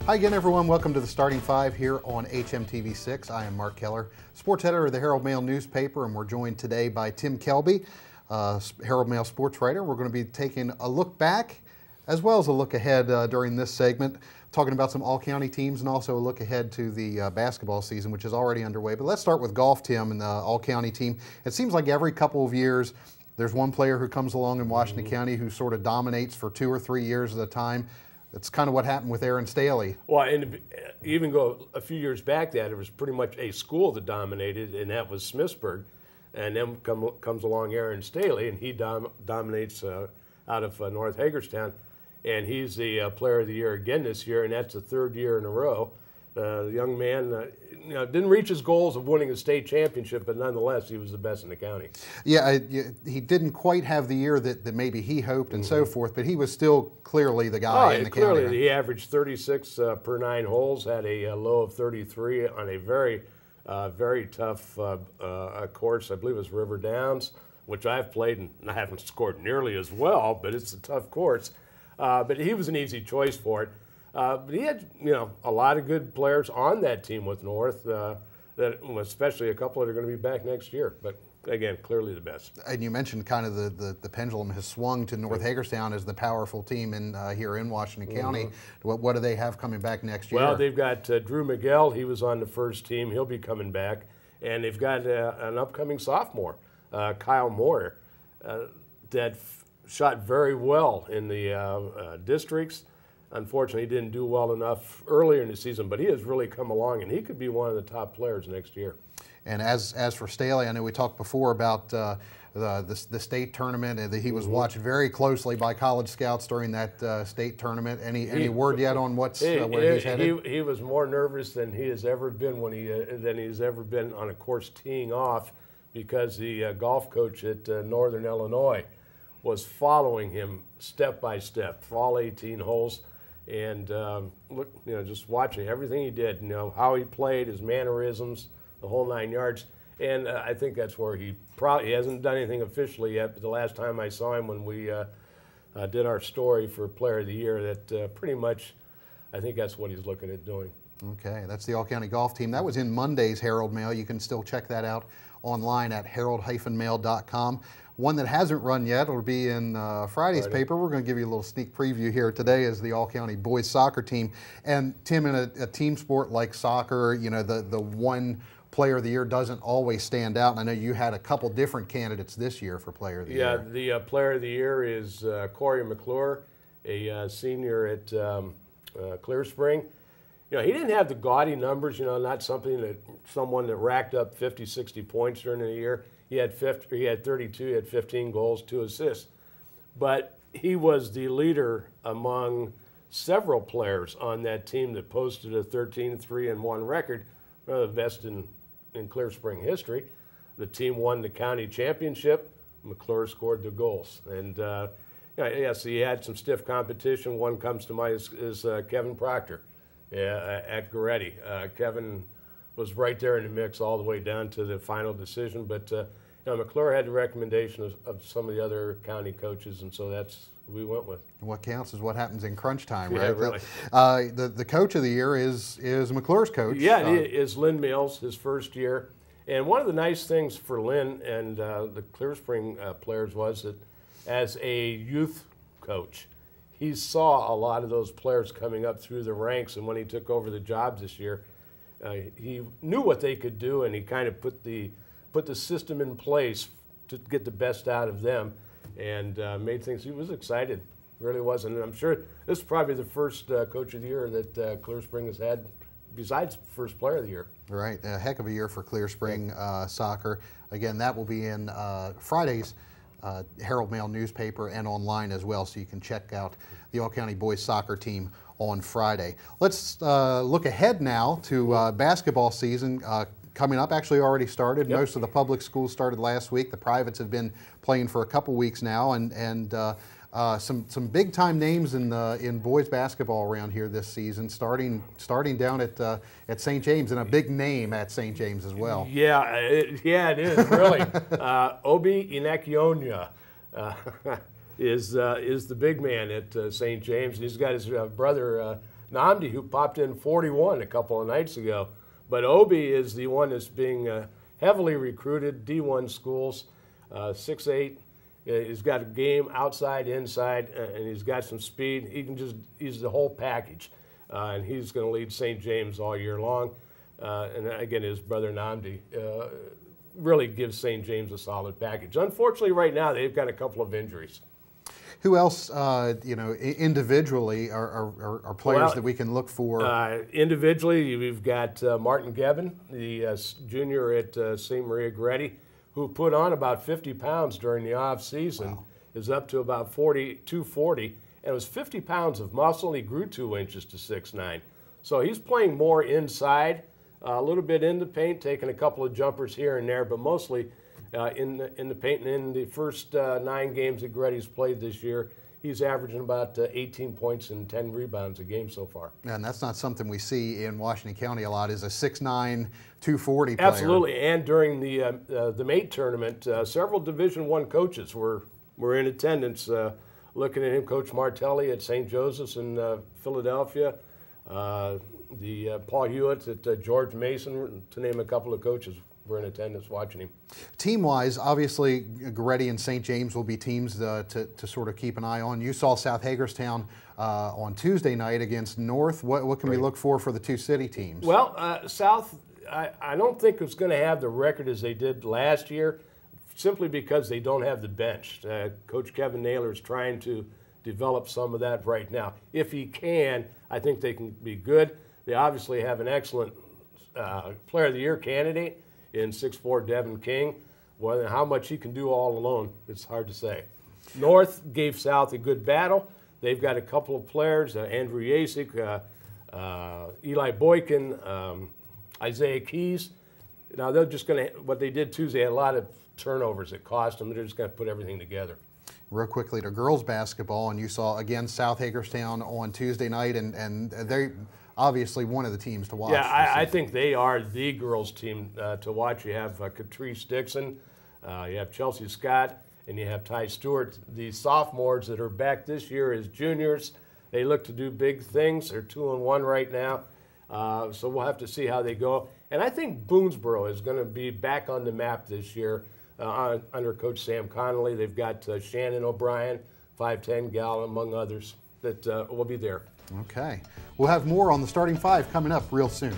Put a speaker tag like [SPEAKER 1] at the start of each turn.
[SPEAKER 1] Hi again, everyone. Welcome to the Starting Five here on HMTV6. I am Mark Keller, sports editor of the Hearld-Mail newspaper, and we're joined today by Tim Kelby, Hearld-Mail sports writer. We're going to be taking a look back as well as a look ahead during this segment, talking about some all-county teams and also a look ahead to the basketball season, which is already underway. But let's start with golf, Tim, and the all-county team. It seems like every couple of years there's one player who comes along in Washington County who sort of dominates for 2 or 3 years at a time. That's kind of what happened with Aaron Staley.
[SPEAKER 2] Well, and even go a few years back, that it was pretty much a school that dominated, and that was Smithsburg. And then comes along Aaron Staley, and he dominates out of North Hagerstown. And he's the Player of the Year again this year, and that's the 3rd year in a row. The young man didn't reach his goals of winning a state championship, but nonetheless, he was the best in the county. Yeah,
[SPEAKER 1] he didn't quite have the year that maybe he hoped and so forth, but he was still clearly the guy in the county.
[SPEAKER 2] Clearly, he averaged 36 per 9 holes, had a low of 33 on a very tough course. I believe it was River Downs, which I've played, and I haven't scored nearly as well, but it's a tough course. But he was an easy choice for it. But he had, a lot of good players on that team with North, that especially a couple that are going to be back next year. But again, clearly the best.
[SPEAKER 1] And you mentioned kind of the pendulum has swung to North Hagerstown as the powerful team here in Washington County. What do they have coming back next year?
[SPEAKER 2] Well, they've got Drew Miguel. He was on the first team. He'll be coming back. And they've got an upcoming sophomore, Kyle Moore, that shot very well in the districts. Unfortunately, he didn't do well enough earlier in the season, but he has really come along, and he could be one of the top players next year.
[SPEAKER 1] And as for Staley, I know we talked before about the state tournament, and that he was watched very closely by college scouts during that state tournament. Any word yet on where he's headed?
[SPEAKER 2] He was more nervous than he has ever been than he's ever been on a course teeing off, because the golf coach at Northern Illinois was following him step by step for all 18 holes. And look, just watching everything he did, how he played, his mannerisms, the whole 9 yards. And I think that's where he hasn't done anything officially yet. But the last time I saw him, when we did our story for Player of the Year, that pretty much, I think that's what he's looking at doing.
[SPEAKER 1] Okay, that's the all-county golf team. That was in Monday's Hearld-Mail. You can still check that out online at herald-mail.com. One that hasn't run yet will be in Friday's paper. We're going to give you a little sneak preview here today, is the all-county boys soccer team. And Tim, in a team sport like soccer, the one Player of the Year doesn't always stand out. And I know you had a couple different candidates this year for Player of the Year.
[SPEAKER 2] Yeah, the Player of the Year is Corey McClure, a senior at Clear Spring. He didn't have the gaudy numbers, not someone that racked up 50, 60 points during the year. He had 32, he had 15 goals, 2 assists. But he was the leader among several players on that team that posted a 13-3-1 record, one of the best in Clear Spring history. The team won the county championship. McClure scored the goals. And yes, he had some stiff competition. One comes to mind is Kevin Proctor at Goretti. Kevin was right there in the mix all the way down to the final decision. But McClure had the recommendation of some of the other county coaches, and so that's who we went with.
[SPEAKER 1] And what counts is what happens in crunch time, right?
[SPEAKER 2] Yeah, really.
[SPEAKER 1] The coach of the year is McClure's coach.
[SPEAKER 2] Yeah, it is Lynn Mills, his first year. And one of the nice things for Lynn and the Clear Spring players was that as a youth coach, he saw a lot of those players coming up through the ranks, and when he took over the jobs this year, he knew what they could do, and he kind of put the system in place to get the best out of them, and made things. He was excited, really was, and I'm sure this is probably the first Coach of the Year that Clear Spring has had, besides first Player of the Year.
[SPEAKER 1] Right, a heck of a year for Clear Spring soccer. Again, that will be in Friday's Hearld-Mail newspaper and online as well, so you can check out the all-county boys soccer team on Friday. Let's look ahead now to basketball season coming up. Actually already started.
[SPEAKER 2] Yep.
[SPEAKER 1] Most of the public schools started last week. The privates have been playing for a couple weeks now, and some big time names in boys basketball around here this season. Starting down at St. James, and a big name at St. James as well.
[SPEAKER 2] Yeah, it is really. Obi Inakionya is the big man at St. James. He's got his brother Namdi, who popped in 41 a couple of nights ago. But Obi is the one that's being heavily recruited, D1 schools, 6'8". He's got a game outside, inside, and he's got some speed. He's the whole package. And he's going to lead St. James all year long. And again, his brother Namdi really gives St. James a solid package. Unfortunately, right now, they've got a couple of injuries.
[SPEAKER 1] Who else, individually are players that we can look for?
[SPEAKER 2] Individually, we've got Martin Gebbin, the junior at St. Maria Goretti, who put on about 50 pounds during the off season, is up to about 240, and it was 50 pounds of muscle, and he grew 2 inches to 6'9". So he's playing more inside, a little bit in the paint, taking a couple of jumpers here and there, but mostly in the paint. And in the first 9 games that Goretti's played this year, he's averaging about 18 points and 10 rebounds a game so far.
[SPEAKER 1] And that's not something we see in Washington County a lot, is a 6'9", 240 player.
[SPEAKER 2] Absolutely, and during the MATE tournament, several Division I coaches were in attendance looking at him. Coach Martelli at St. Joseph's in Philadelphia, Paul Hewitt at George Mason, to name a couple of coaches, were in attendance watching him. Team-wise,
[SPEAKER 1] obviously, Goretti and St. James will be teams to sort of keep an eye on. You saw South Hagerstown on Tuesday night against North. What can we look for the two city teams?
[SPEAKER 2] Well, South, I don't think it's going to have the record as they did last year, simply because they don't have the bench. Coach Kevin Naylor is trying to develop some of that right now. If he can, I think they can be good. They obviously have an excellent Player of the Year candidate in 6'4" Devin King. Well, how much he can do all alone, it's hard to say. North gave South a good battle. They've got a couple of players, Andrew Yasik, Eli Boykin, Isaiah Keys. Now, they're just going to, what they did Tuesday, had a lot of turnovers that cost them. They're just going to put everything together.
[SPEAKER 1] Real quickly to girls basketball, and you saw, again, South Hagerstown on Tuesday night, and they obviously one of the teams to watch.
[SPEAKER 2] Yeah, I think they are the girls' team to watch. You have Catrice Dixon, you have Chelsea Scott, and you have Ty Stewart. The sophomores that are back this year as juniors, they look to do big things. They're 2-1 right now, so we'll have to see how they go. And I think Boonesboro is going to be back on the map this year under Coach Sam Connolly. They've got Shannon O'Brien, 5'10" gal, among others, that will be there.
[SPEAKER 1] Okay. We'll have more on the starting 5 coming up real soon.